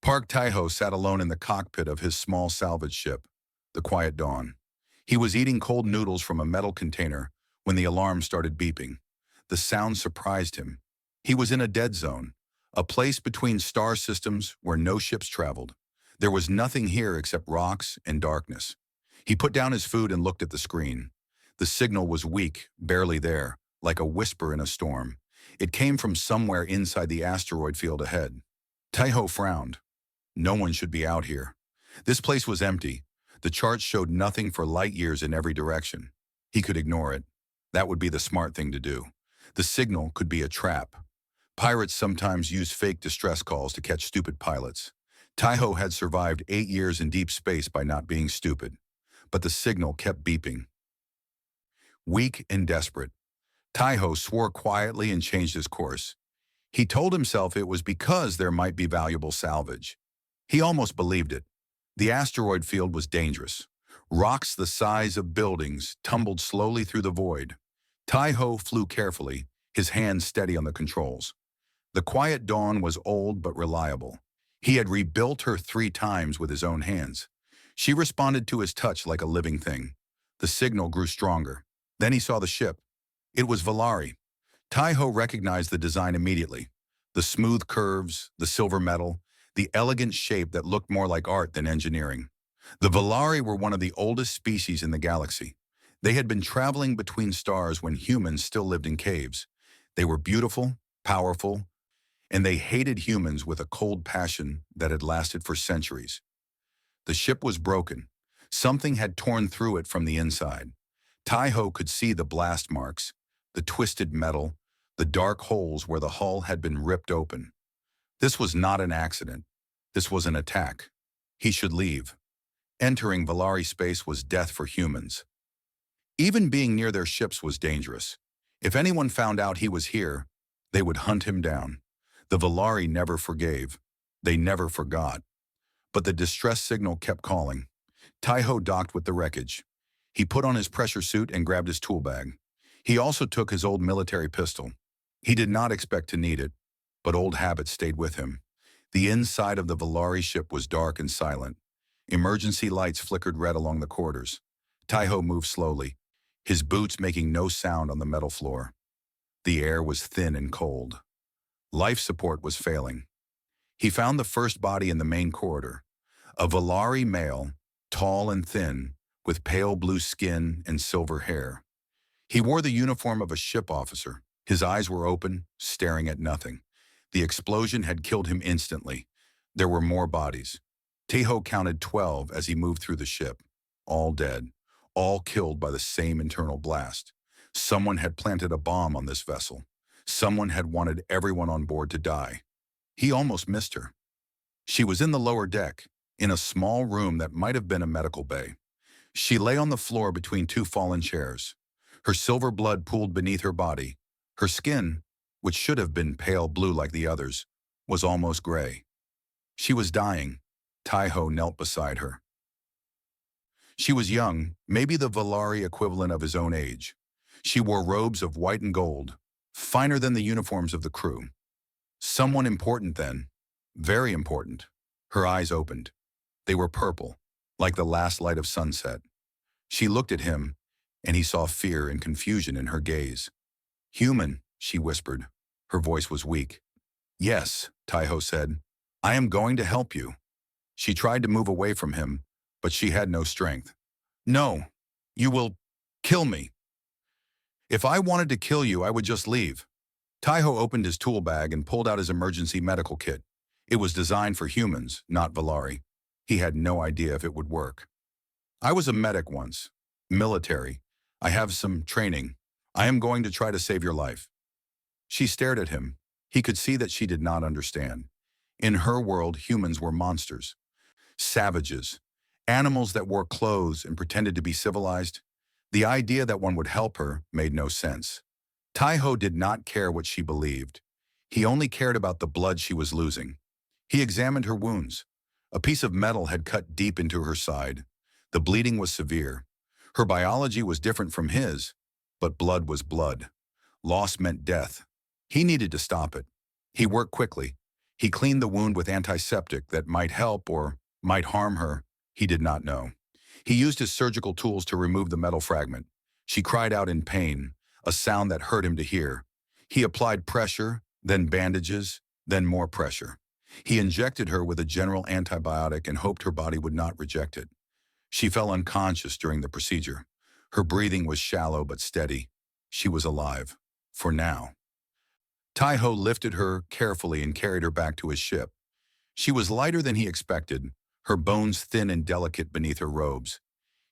Park Taiho sat alone in the cockpit of his small salvage ship, the Quiet Dawn. He was eating cold noodles from a metal container when the alarm started beeping. The sound surprised him. He was in a dead zone, a place between star systems where no ships traveled. There was nothing here except rocks and darkness. He put down his food and looked at the screen. The signal was weak, barely there, like a whisper in a storm. It came from somewhere inside the asteroid field ahead. Taiho frowned. No one should be out here. This place was empty. The charts showed nothing for light years in every direction. He could ignore it. That would be the smart thing to do. The signal could be a trap. Pirates sometimes use fake distress calls to catch stupid pilots. Taiho had survived 8 years in deep space by not being stupid. But the signal kept beeping. Weak and desperate, Taiho swore quietly and changed his course. He told himself it was because there might be valuable salvage. He almost believed it. The asteroid field was dangerous. Rocks the size of buildings tumbled slowly through the void. Taiho flew carefully, his hands steady on the controls. The Quiet Dawn was old but reliable. He had rebuilt her 3 times with his own hands. She responded to his touch like a living thing. The signal grew stronger. Then he saw the ship. It was Valari. Taiho recognized the design immediately. The smooth curves, the silver metal, the elegant shape that looked more like art than engineering. The Valari were one of the oldest species in the galaxy. They had been traveling between stars when humans still lived in caves. They were beautiful, powerful, and they hated humans with a cold passion that had lasted for centuries. The ship was broken. Something had torn through it from the inside. Taiho could see the blast marks, the twisted metal, the dark holes where the hull had been ripped open. This was not an accident. This was an attack. He should leave. Entering Valari space was death for humans. Even being near their ships was dangerous. If anyone found out he was here, they would hunt him down. The Valari never forgave. They never forgot. But the distress signal kept calling. Taiho docked with the wreckage. He put on his pressure suit and grabbed his tool bag. He also took his old military pistol. He did not expect to need it, but old habits stayed with him. The inside of the Valari ship was dark and silent. Emergency lights flickered red along the corridors. Taiho moved slowly, his boots making no sound on the metal floor. The air was thin and cold. Life support was failing. He found the first body in the main corridor. A Valari male, tall and thin, with pale blue skin and silver hair. He wore the uniform of a ship officer. His eyes were open, staring at nothing. The explosion had killed him instantly. There were more bodies. Taiho counted 12 as he moved through the ship. All dead, all killed by the same internal blast. Someone had planted a bomb on this vessel. Someone had wanted everyone on board to die. He almost missed her. She was in the lower deck, in a small room that might have been a medical bay. She lay on the floor between 2 fallen chairs. Her silver blood pooled beneath her body. Her skin, which should have been pale blue like the others, was almost gray. She was dying. Taiho knelt beside her. She was young, maybe the Valari equivalent of his own age. She wore robes of white and gold, finer than the uniforms of the crew. Someone important then, very important. Her eyes opened. They were purple, like the last light of sunset. She looked at him, and he saw fear and confusion in her gaze. "Human," she whispered. Her voice was weak. "Yes," Taiho said. "I am going to help you." She tried to move away from him, but she had no strength. "No, you will kill me." "If I wanted to kill you, I would just leave." Taiho opened his tool bag and pulled out his emergency medical kit. It was designed for humans, not Valari. He had no idea if it would work. "I was a medic once. Military. I have some training. I am going to try to save your life." She stared at him. He could see that she did not understand. In her world, humans were monsters. Savages. Animals that wore clothes and pretended to be civilized. The idea that one would help her made no sense. Taiho did not care what she believed. He only cared about the blood she was losing. He examined her wounds. A piece of metal had cut deep into her side. The bleeding was severe. Her biology was different from his, but blood was blood. Loss meant death. He needed to stop it. He worked quickly. He cleaned the wound with antiseptic that might help or might harm her. He did not know. He used his surgical tools to remove the metal fragment. She cried out in pain, a sound that hurt him to hear. He applied pressure, then bandages, then more pressure. He injected her with a general antibiotic and hoped her body would not reject it. She fell unconscious during the procedure. Her breathing was shallow but steady. She was alive. For now. Tai-Ho lifted her carefully and carried her back to his ship. She was lighter than he expected, her bones thin and delicate beneath her robes.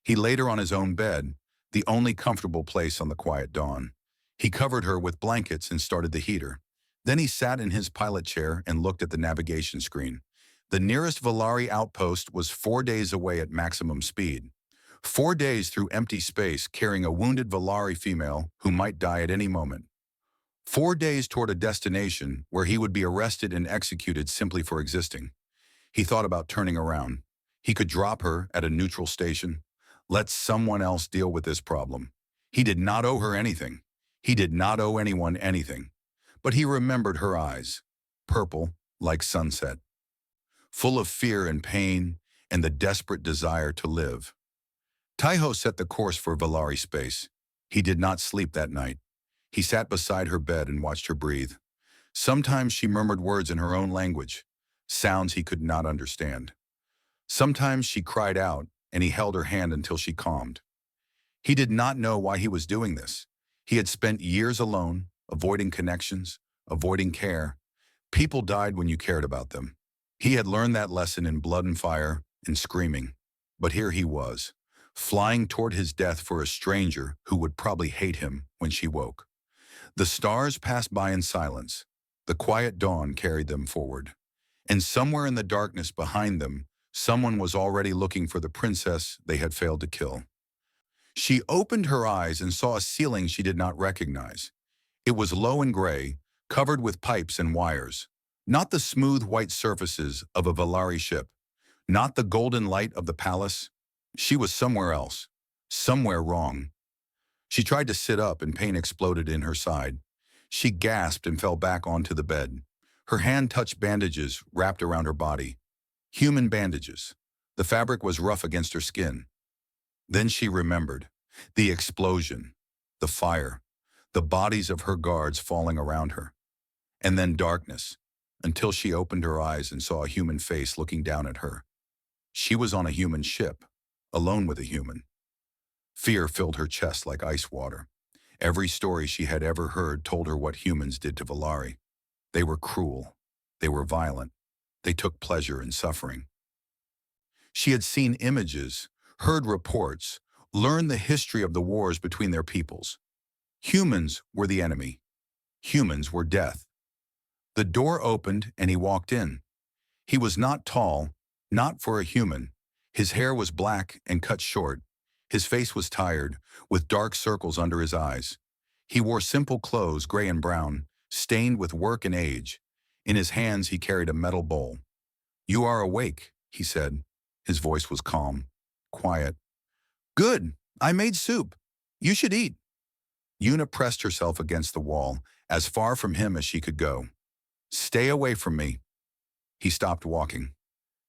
He laid her on his own bed, the only comfortable place on the quiet dawn. He covered her with blankets and started the heater. Then he sat in his pilot chair and looked at the navigation screen. The nearest Valari outpost was 4 days away at maximum speed. 4 days through empty space carrying a wounded Valari female who might die at any moment. 4 days toward a destination where he would be arrested and executed simply for existing. He thought about turning around. He could drop her at a neutral station. Let someone else deal with this problem. He did not owe her anything. He did not owe anyone anything. But he remembered her eyes, purple like sunset, full of fear and pain and the desperate desire to live. Tai-Ho set the course for Valari space. He did not sleep that night. He sat beside her bed and watched her breathe. Sometimes she murmured words in her own language, sounds he could not understand. Sometimes she cried out, and he held her hand until she calmed. He did not know why he was doing this. He had spent years alone, avoiding connections, avoiding care. People died when you cared about them. He had learned that lesson in Blood and Fire and Screaming. But here he was, flying toward his death for a stranger who would probably hate him when she woke. The stars passed by in silence. The quiet dawn carried them forward. And somewhere in the darkness behind them, someone was already looking for the princess they had failed to kill. She opened her eyes and saw a ceiling she did not recognize. It was low and gray, covered with pipes and wires. Not the smooth white surfaces of a Valari ship. Not the golden light of the palace. She was somewhere else. Somewhere wrong. She tried to sit up and pain exploded in her side. She gasped and fell back onto the bed. Her hand touched bandages wrapped around her body. Human bandages. The fabric was rough against her skin. Then she remembered. The explosion. The fire. The bodies of her guards falling around her. And then darkness, until she opened her eyes and saw a human face looking down at her. She was on a human ship, alone with a human. Fear filled her chest like ice water. Every story she had ever heard told her what humans did to Valari. They were cruel. They were violent. They took pleasure in suffering. She had seen images, heard reports, learned the history of the wars between their peoples. Humans were the enemy. Humans were death. The door opened and he walked in. He was not tall, not for a human. His hair was black and cut short. His face was tired, with dark circles under his eyes. He wore simple clothes, gray and brown, stained with work and age. In his hands he carried a metal bowl. "You are awake," he said. His voice was calm, quiet. "Good, I made soup. You should eat." Yuna pressed herself against the wall, as far from him as she could go. "Stay away from me." He stopped walking.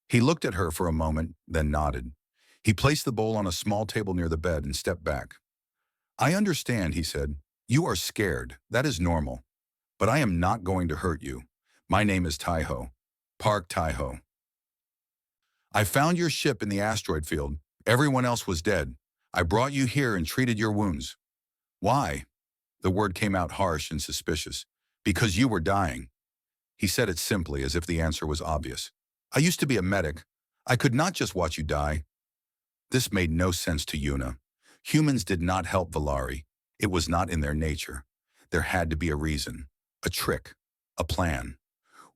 He looked at her for a moment, then nodded. He placed the bowl on a small table near the bed and stepped back. "I understand," he said. "You are scared. That is normal. But I am not going to hurt you. My name is Tai-Ho. Park Tai-Ho. I found your ship in the asteroid field. Everyone else was dead. I brought you here and treated your wounds." "Why?" The word came out harsh and suspicious. "Because you were dying." He said it simply, as if the answer was obvious. "I used to be a medic. I could not just watch you die." This made no sense to Yuna. Humans did not help Valari. It was not in their nature. There had to be a reason, a trick, a plan.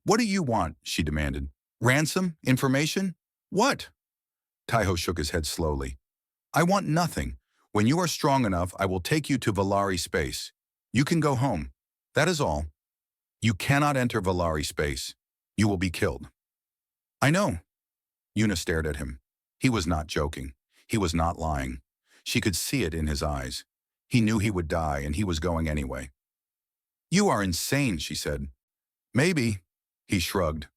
"What do you want?" she demanded. "Ransom? Information? What?" Tai-Ho shook his head slowly. "I want nothing. When you are strong enough, I will take you to Valari space. You can go home. That is all. You cannot enter Valari space. You will be killed." "I know." Yuna stared at him. He was not joking. He was not lying. She could see it in his eyes. He knew he would die, and he was going anyway. "You are insane," she said. "Maybe. He shrugged.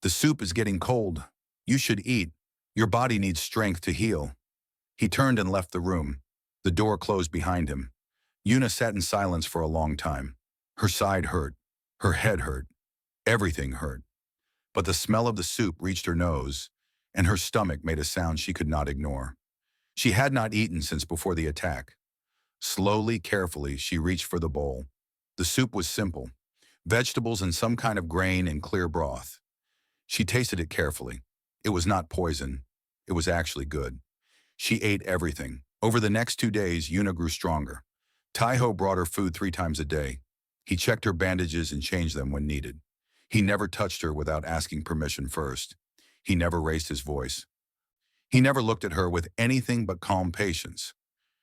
The soup is getting cold. You should eat. Your body needs strength to heal. He turned and left the room. The door closed behind him. Yuna sat in silence for a long time. Her side hurt. Her head hurt. Everything hurt. But the smell of the soup reached her nose, and her stomach made a sound she could not ignore. She had not eaten since before the attack. Slowly, carefully, she reached for the bowl. The soup was simple. Vegetables and some kind of grain in clear broth. She tasted it carefully. It was not poison. It was actually good. She ate everything. Over the next 2 days, Yuna grew stronger. Taiho brought her food 3 times a day. He checked her bandages and changed them when needed. He never touched her without asking permission first. He never raised his voice. He never looked at her with anything but calm patience.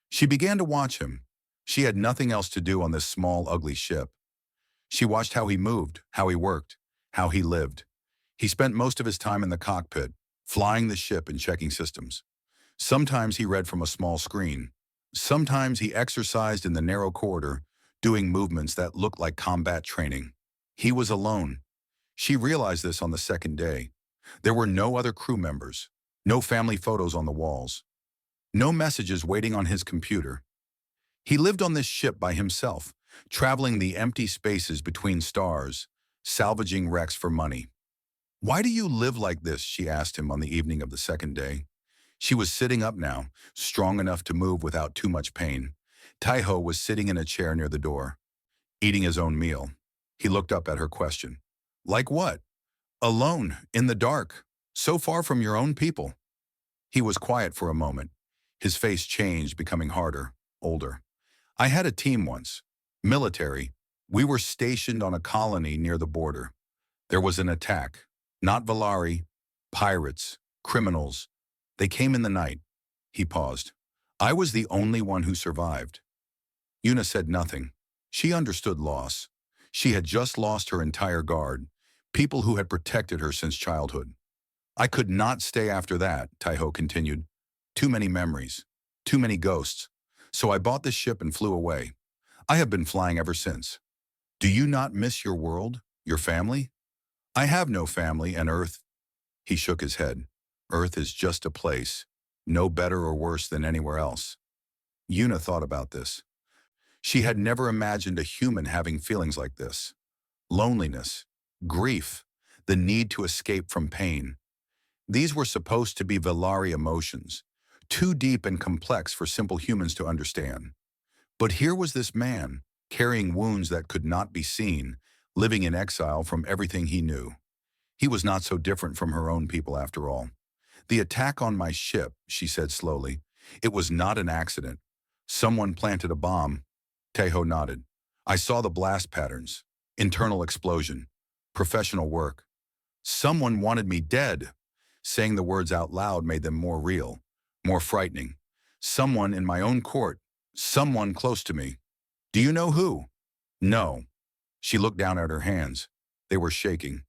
She began to watch him. She had nothing else to do on this small, ugly ship. She watched how he moved, how he worked, how he lived. He spent most of his time in the cockpit, flying the ship and checking systems. Sometimes he read from a small screen. Sometimes he exercised in the narrow corridor, doing movements that looked like combat training. He was alone. She realized this on the second day. There were no other crew members, no family photos on the walls, no messages waiting on his computer. He lived on this ship by himself, traveling the empty spaces between stars, salvaging wrecks for money. "Why do you live like this?" she asked him on the evening of the second day. She was sitting up now, strong enough to move without too much pain. Taiho was sitting in a chair near the door, eating his own meal. He looked up at her question. "Like what?" "Alone, in the dark, so far from your own people." He was quiet for a moment. His face changed, becoming harder, older. "I had a team once. Military. We were stationed on a colony near the border. There was an attack. Not Valari. Pirates. Criminals. They came in the night." He paused. "I was the only one who survived." Yuna said nothing. She understood loss. She had just lost her entire guard, people who had protected her since childhood. "I could not stay after that," Taiho continued. "Too many memories. Too many ghosts. So I bought this ship and flew away. I have been flying ever since." "Do you not miss your world, your family?" "I have no family, and Earth." He shook his head. "Earth is just a place, no better or worse than anywhere else." Yuna thought about this. She had never imagined a human having feelings like this. Loneliness, grief, the need to escape from pain. These were supposed to be Valari emotions, too deep and complex for simple humans to understand. But here was this man, carrying wounds that could not be seen, living in exile from everything he knew. He was not so different from her own people after all. "The attack on my ship," she said slowly. "It was not an accident. Someone planted a bomb." Taiho nodded. "I saw the blast patterns. Internal explosion. Professional work. Someone wanted me dead." Saying the words out loud made them more real, more frightening. "Someone in my own court. Someone close to me." "Do you know who?" "No." She looked down at her hands. They were shaking.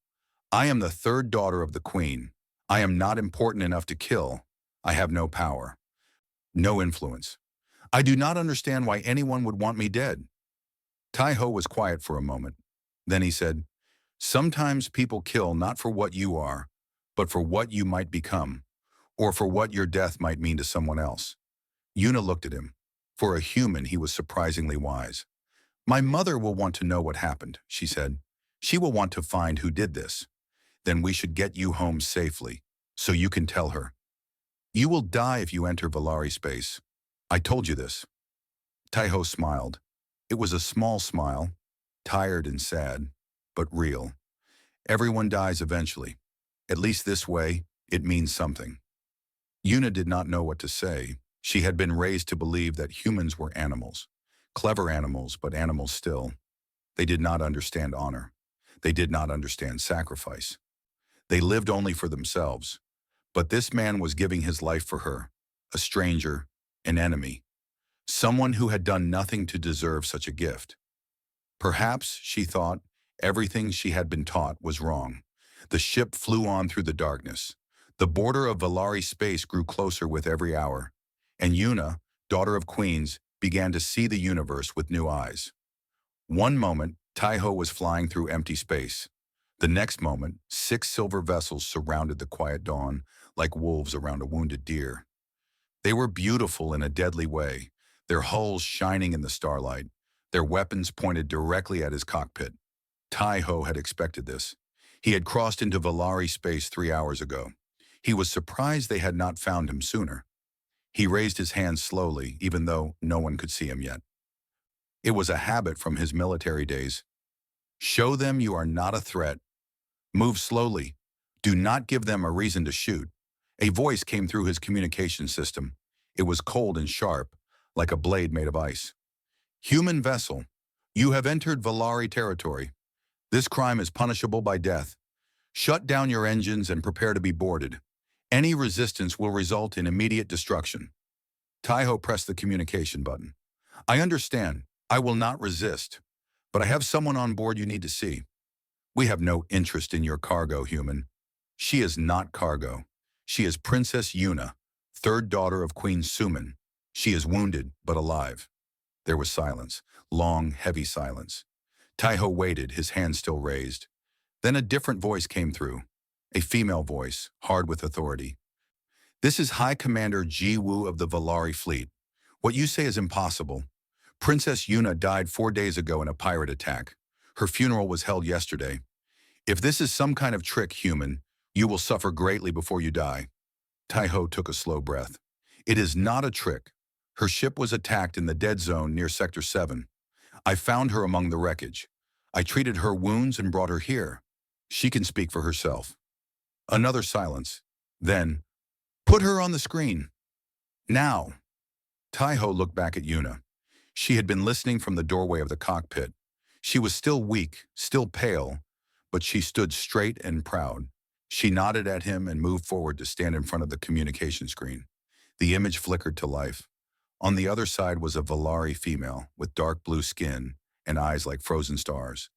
"I am the third daughter of the queen. I am not important enough to kill. I have no power. No influence. I do not understand why anyone would want me dead." Taiho was quiet for a moment. Then he said, "Sometimes people kill not for what you are, but for what you might become, or for what your death might mean to someone else." Yuna looked at him. For a human, he was surprisingly wise. "My mother will want to know what happened," she said. "She will want to find who did this. Then we should get you home safely, so you can tell her. You will die if you enter Valari space. I told you this." Taiho smiled. It was a small smile, tired and sad, but real. "Everyone dies eventually. At least this way, it means something." Yuna did not know what to say. She had been raised to believe that humans were animals. Clever animals, but animals still. They did not understand honor. They did not understand sacrifice. They lived only for themselves. But this man was giving his life for her, a stranger, an enemy, someone who had done nothing to deserve such a gift. Perhaps, she thought, everything she had been taught was wrong. The ship flew on through the darkness. The border of Valari space grew closer with every hour, and Yuna, daughter of queens, began to see the universe with new eyes. One moment, Taiho was flying through empty space. The next moment, 6 silver vessels surrounded the quiet dawn like wolves around a wounded deer. They were beautiful in a deadly way, their hulls shining in the starlight, their weapons pointed directly at his cockpit. Tai-Ho had expected this. He had crossed into Valari space 3 hours ago. He was surprised they had not found him sooner. He raised his hands slowly, even though no one could see him yet. It was a habit from his military days. Show them you are not a threat. Move slowly. Do not give them a reason to shoot. A voice came through his communication system. It was cold and sharp, like a blade made of ice. Human vessel, you have entered Valari territory. This crime is punishable by death. Shut down your engines and prepare to be boarded. Any resistance will result in immediate destruction. Tai-Ho pressed the communication button. I understand. I will not resist. But I have someone on board you need to see. We have no interest in your cargo, human. She is not cargo. She is Princess Yuna, third daughter of Queen Suman. She is wounded, but alive. There was silence, long, heavy silence. Tai-Ho waited, his hand still raised. Then a different voice came through, a female voice, hard with authority. This is High Commander Ji Woo of the Valari fleet. What you say is impossible. Princess Yuna died 4 days ago in a pirate attack. Her funeral was held yesterday. If this is some kind of trick, human, you will suffer greatly before you die. Tai-Ho took a slow breath. It is not a trick. Her ship was attacked in the dead zone near Sector 7. I found her among the wreckage. I treated her wounds and brought her here. She can speak for herself. Another silence. Then, put her on the screen. Now. Tai-Ho looked back at Yuna. She had been listening from the doorway of the cockpit. She was still weak, still pale, but she stood straight and proud. She nodded at him and moved forward to stand in front of the communication screen. The image flickered to life. On the other side was a Valari female with dark blue skin and eyes like frozen stars.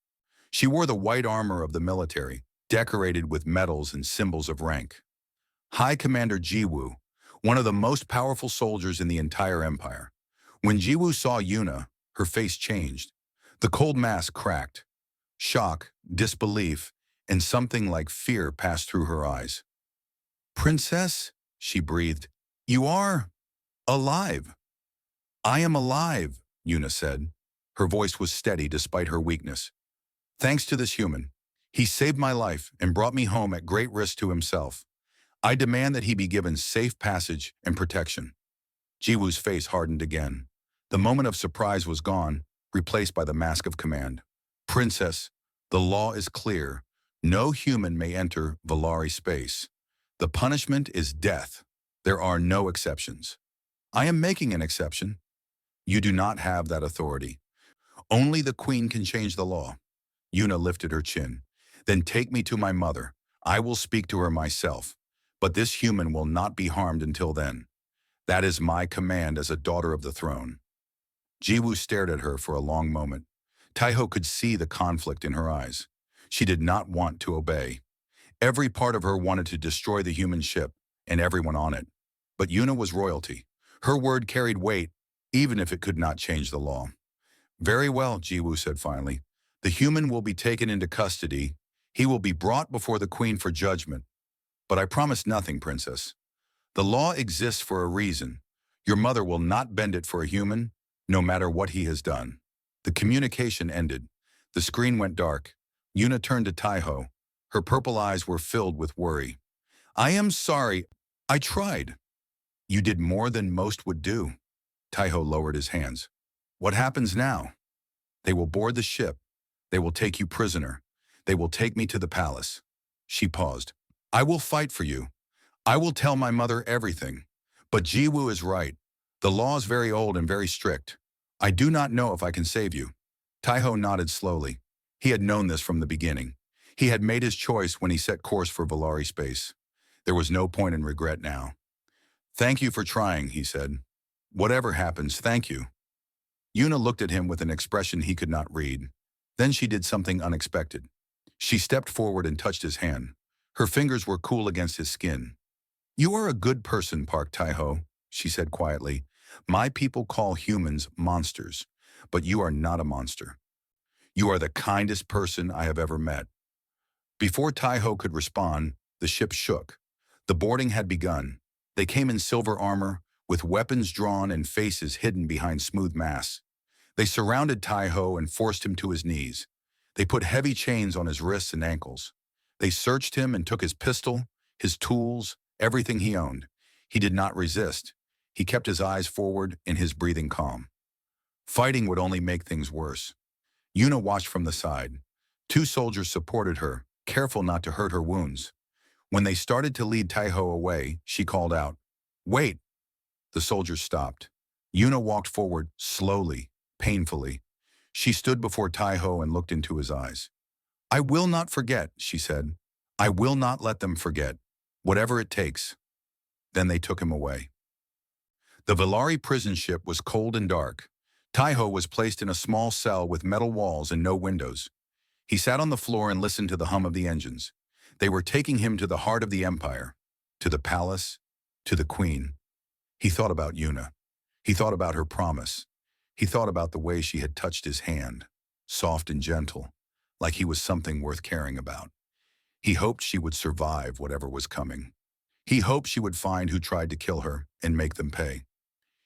She wore the white armor of the military, decorated with medals and symbols of rank. High Commander Jiwoo, one of the most powerful soldiers in the entire empire. When Jiwoo saw Yuna, her face changed. The cold mask cracked. Shock, disbelief, and something like fear passed through her eyes. Princess, she breathed, you are alive. I am alive, Yuna said. Her voice was steady despite her weakness. Thanks to this human. He saved my life and brought me home at great risk to himself. I demand that he be given safe passage and protection. Jiwoo's face hardened again. The moment of surprise was gone, replaced by the mask of command. Princess, the law is clear. No human may enter Valari space. The punishment is death. There are no exceptions. I am making an exception. You do not have that authority. Only the queen can change the law. Yuna lifted her chin. Then take me to my mother. I will speak to her myself. But this human will not be harmed until then. That is my command as a daughter of the throne. Jiwoo stared at her for a long moment. Tai-Ho could see the conflict in her eyes. She did not want to obey. Every part of her wanted to destroy the human ship and everyone on it. But Yuna was royalty. Her word carried weight, even if it could not change the law. Very well, Jiwoo said finally. The human will be taken into custody. He will be brought before the queen for judgment. But I promise nothing, princess. The law exists for a reason. Your mother will not bend it for a human, no matter what he has done. The communication ended. The screen went dark. Yuna turned to Tai-Ho. Her purple eyes were filled with worry. I am sorry. I tried. You did more than most would do. Tai-Ho lowered his hands. What happens now? They will board the ship. They will take you prisoner. They will take me to the palace. She paused. I will fight for you. I will tell my mother everything. But Jiwoo is right. The law is very old and very strict. I do not know if I can save you. Tai-Ho nodded slowly. He had known this from the beginning. He had made his choice when he set course for Valari space. There was no point in regret now. Thank you for trying, he said. Whatever happens, thank you. Yuna looked at him with an expression he could not read. Then she did something unexpected. She stepped forward and touched his hand. Her fingers were cool against his skin. You are a good person, Park Tai-Ho, she said quietly. My people call humans monsters, but you are not a monster. You are the kindest person I have ever met. Before Tai-Ho could respond, the ship shook. The boarding had begun. They came in silver armor, with weapons drawn and faces hidden behind smooth masks. They surrounded Tai-Ho and forced him to his knees. They put heavy chains on his wrists and ankles. They searched him and took his pistol, his tools, everything he owned. He did not resist. He kept his eyes forward and his breathing calm. Fighting would only make things worse. Yuna watched from the side. Two soldiers supported her, careful not to hurt her wounds. When they started to lead Tai-Ho away, she called out, "Wait!" The soldiers stopped. Yuna walked forward, slowly, painfully. She stood before Tai-Ho and looked into his eyes. "I will not forget," she said. "I will not let them forget. Whatever it takes." Then they took him away. The Valari prison ship was cold and dark. Tai-Ho was placed in a small cell with metal walls and no windows. He sat on the floor and listened to the hum of the engines. They were taking him to the heart of the empire, to the palace, to the queen. He thought about Yuna. He thought about her promise. He thought about the way she had touched his hand, soft and gentle, like he was something worth caring about. He hoped she would survive whatever was coming. He hoped she would find who tried to kill her and make them pay.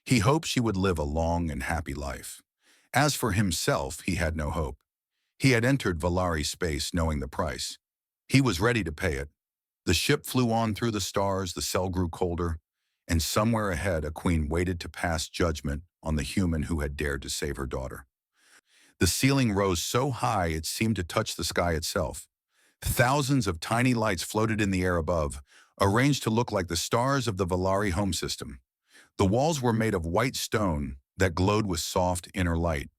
He hoped she would live a long and happy life. As for himself, he had no hope. He had entered Valari space knowing the price. He was ready to pay it. The ship flew on through the stars, the cell grew colder, and somewhere ahead a queen waited to pass judgment on the human who had dared to save her daughter. The ceiling rose so high it seemed to touch the sky itself. Thousands of tiny lights floated in the air above, arranged to look like the stars of the Valari home system. The walls were made of white stone that glowed with soft inner light.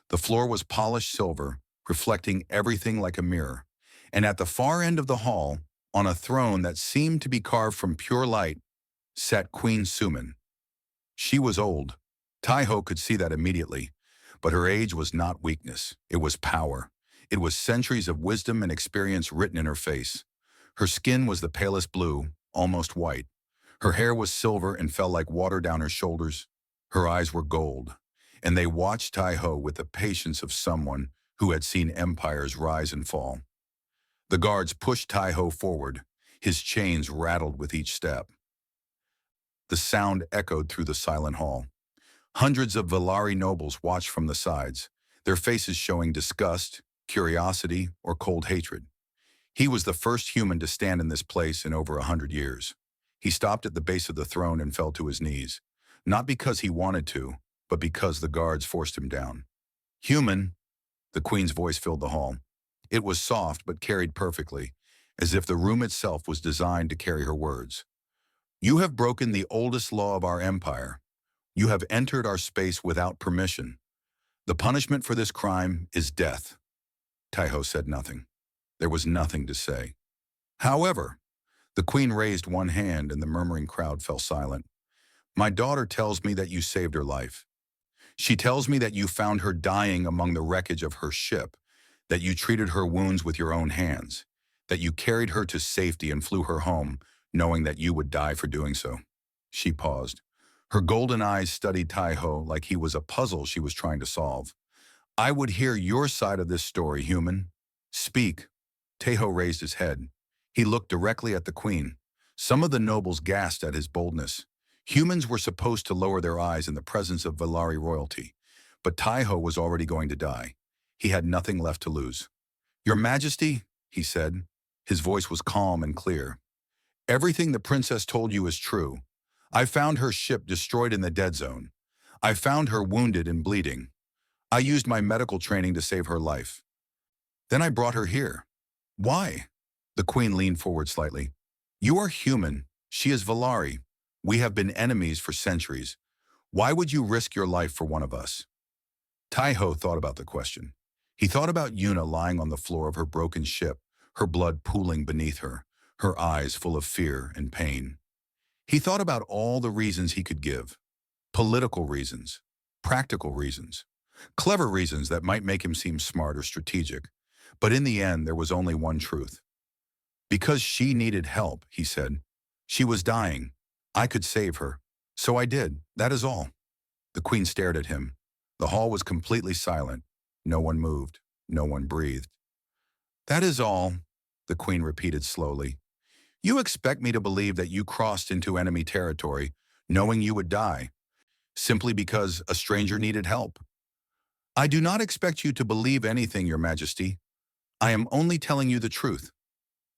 The floor was polished silver, reflecting everything like a mirror. And at the far end of the hall, on a throne that seemed to be carved from pure light, sat Queen Suman. She was old. Tai-Ho could see that immediately. But her age was not weakness. It was power. It was centuries of wisdom and experience written in her face. Her skin was the palest blue, almost white. Her hair was silver and fell like water down her shoulders. Her eyes were gold, and they watched Tai-Ho with the patience of someone who had seen empires rise and fall. The guards pushed Tai-Ho forward. His chains rattled with each step. The sound echoed through the silent hall. Hundreds of Valari nobles watched from the sides, their faces showing disgust, curiosity, or cold hatred. He was the first human to stand in this place in over 100 years. He stopped at the base of the throne and fell to his knees, not because he wanted to, but because the guards forced him down. "Human," the queen's voice filled the hall. It was soft but carried perfectly, as if the room itself was designed to carry her words. "You have broken the oldest law of our empire. You have entered our space without permission. The punishment for this crime is death." Tai-Ho said nothing. There was nothing to say. However, the queen raised one hand and the murmuring crowd fell silent. "My daughter tells me that you saved her life. She tells me that you found her dying among the wreckage of her ship, that you treated her wounds with your own hands, that you carried her to safety and flew her home, knowing that you would die for doing so." She paused. Her golden eyes studied Tai-Ho like he was a puzzle she was trying to solve. "I would hear your side of this story, human. Speak." Tai-Ho raised his head. He looked directly at the queen. Some of the nobles gasped at his boldness. Humans were supposed to lower their eyes in the presence of Valari royalty, but Tai-Ho was already going to die. He had nothing left to lose. "Your Majesty," he said. His voice was calm and clear. "Everything the princess told you is true. I found her ship destroyed in the dead zone. I found her wounded and bleeding. I used my medical training to save her life. Then I brought her here. Why?" The queen leaned forward slightly. "You are human. She is Valari. We have been enemies for centuries. Why would you risk your life for one of us?" Tai-Ho thought about the question. He thought about Yuna lying on the floor of her broken ship, her blood pooling beneath her, her eyes full of fear and pain. He thought about all the reasons he could give. Political reasons, practical reasons, clever reasons that might make him seem smart or strategic. But in the end, there was only one truth. "Because she needed help," he said. "She was dying. I could save her. So I did. That is all." The queen stared at him. The hall was completely silent. No one moved. No one breathed. "That is all." the queen repeated slowly. You expect me to believe that you crossed into enemy territory, knowing you would die, simply because a stranger needed help. I do not expect you to believe anything, Your Majesty. I am only telling you the truth.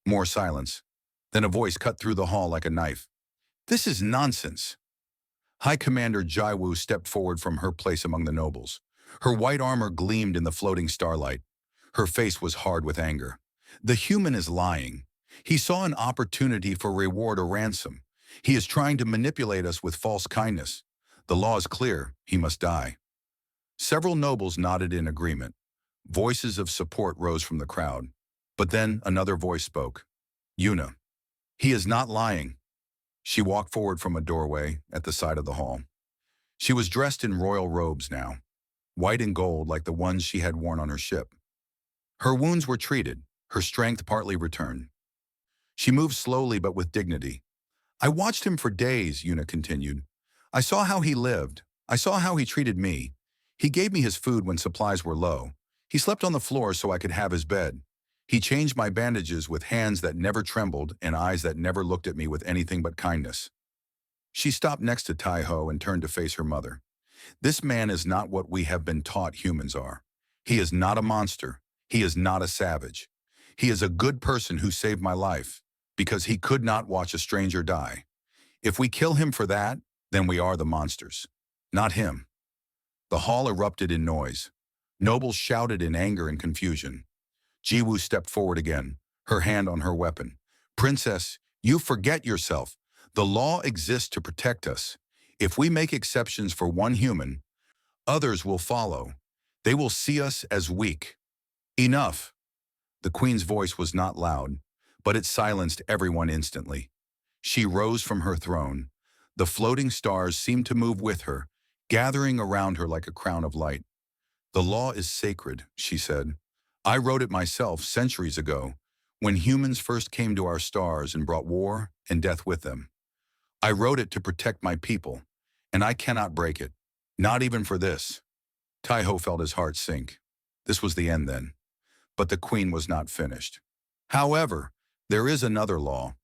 More silence. Then a voice cut through the hall like a knife. This is nonsense. High Commander Jiwu stepped forward from her place among the nobles. Her white armor gleamed in the floating starlight. Her face was hard with anger. The human is lying. He saw an opportunity for reward or ransom. He is trying to manipulate us with false kindness. The law is clear. He must die. Several nobles nodded in agreement. Voices of support rose from the crowd. But then another voice spoke. Yuna. He is not lying. She walked forward from a doorway at the side of the hall. She was dressed in royal robes now, white and gold like the ones she had worn on her ship. Her wounds were treated, her strength partly returned. She moved slowly but with dignity. I watched him for days, Yuna continued. I saw how he lived. I saw how he treated me. He gave me his food when supplies were low. He slept on the floor so I could have his bed. He changed my bandages with hands that never trembled and eyes that never looked at me with anything but kindness. She stopped next to Tai-Ho and turned to face her mother. This man is not what we have been taught humans are. He is not a monster. He is not a savage. He is a good person who saved my life because he could not watch a stranger die. If we kill him for that, then we are the monsters, not him. The hall erupted in noise. Nobles shouted in anger and confusion. Jiwu stepped forward again, her hand on her weapon. Princess, you forget yourself. The law exists to protect us. If we make exceptions for one human, others will follow. They will see us as weak. Enough. The queen's voice was not loud, but it silenced everyone instantly. She rose from her throne. The floating stars seemed to move with her, gathering around her like a crown of light. The law is sacred, she said. I wrote it myself centuries ago, when humans first came to our stars and brought war and death with them. I wrote it to protect my people, and I cannot break it, not even for this. Tai-Ho felt his heart sink. This was the end then. But the queen was not finished. However, there is another law,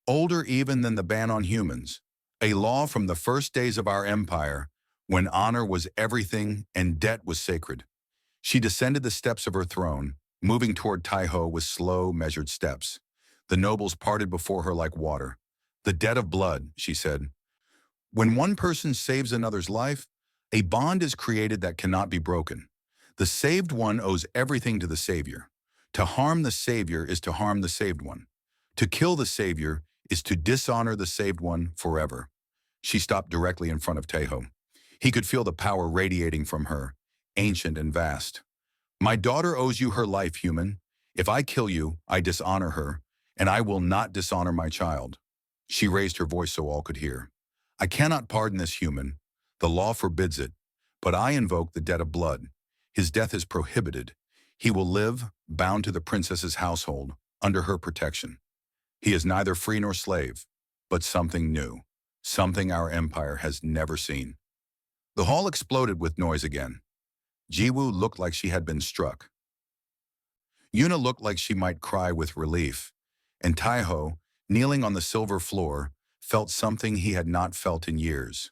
older even than the ban on humans, a law from the first days of our empire, when honor was everything and debt was sacred. She descended the steps of her throne, moving toward Tai-Ho with slow, measured steps. The nobles parted before her like water. The debt of blood, she said. When one person saves another's life, a bond is created that cannot be broken. The saved one owes everything to the savior. To harm the savior is to harm the saved one. To kill the savior is to dishonor the saved one forever. She stopped directly in front of Tai-Ho. He could feel the power radiating from her, ancient and vast. My daughter owes you her life, human. If I kill you, I dishonor her, and I will not dishonor my child. She raised her voice so all could hear. I cannot pardon this human. The law forbids it, but I invoke the debt of blood. His death is prohibited. He will live, bound to the princess's household, under her protection. He is neither free nor slave, but something new, something our empire has never seen. The hall exploded with noise again. Jiwu looked like she had been struck. Yuna looked like she might cry with relief, and Tai-Ho, kneeling on the silver floor, felt something he had not felt in years.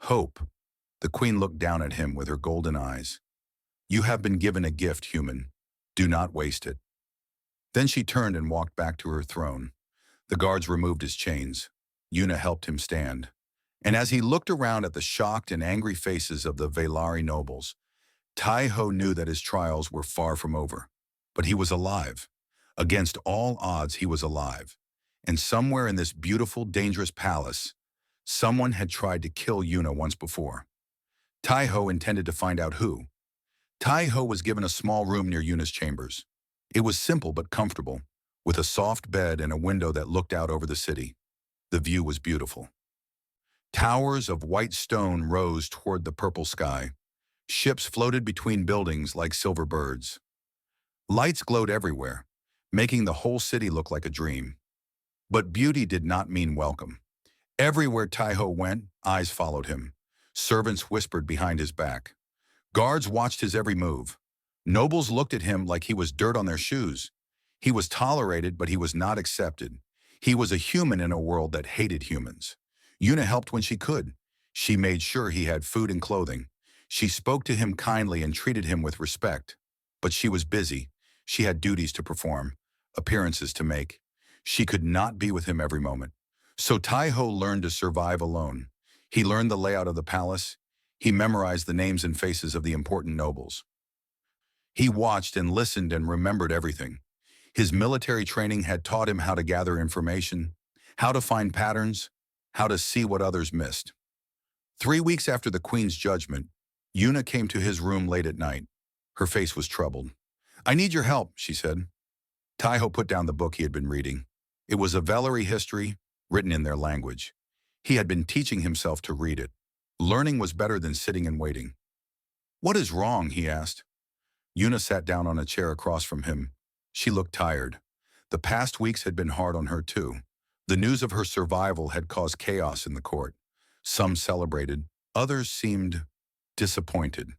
Hope. The queen looked down at him with her golden eyes. You have been given a gift, human. Do not waste it. Then she turned and walked back to her throne. The guards removed his chains. Yuna helped him stand. And as he looked around at the shocked and angry faces of the Velari nobles, Tai-Ho knew that his trials were far from over. But he was alive. Against all odds, he was alive. And somewhere in this beautiful, dangerous palace, someone had tried to kill Yuna once before. Tai-Ho intended to find out who. Tai-Ho was given a small room near Yuna's chambers. It was simple but comfortable, with a soft bed and a window that looked out over the city. The view was beautiful. Towers of white stone rose toward the purple sky. Ships floated between buildings like silver birds. Lights glowed everywhere, making the whole city look like a dream. But beauty did not mean welcome. Everywhere Tai-Ho went, eyes followed him. Servants whispered behind his back. Guards watched his every move. Nobles looked at him like he was dirt on their shoes. He was tolerated, but he was not accepted. He was a human in a world that hated humans. Yuna helped when she could. She made sure he had food and clothing. She spoke to him kindly and treated him with respect. But she was busy. She had duties to perform, appearances to make. She could not be with him every moment. So Tai-Ho learned to survive alone. He learned the layout of the palace. He memorized the names and faces of the important nobles. He watched and listened and remembered everything. His military training had taught him how to gather information, how to find patterns, how to see what others missed. 3 weeks after the Queen's judgment, Yuna came to his room late at night. Her face was troubled. "I need your help," she said. Tai-Ho put down the book he had been reading. It was a Velaryi history, written in their language. He had been teaching himself to read it. Learning was better than sitting and waiting. "What is wrong?" he asked. Yuna sat down on a chair across from him. She looked tired. The past weeks had been hard on her too. The news of her survival had caused chaos in the court. Some celebrated, others seemed disappointed.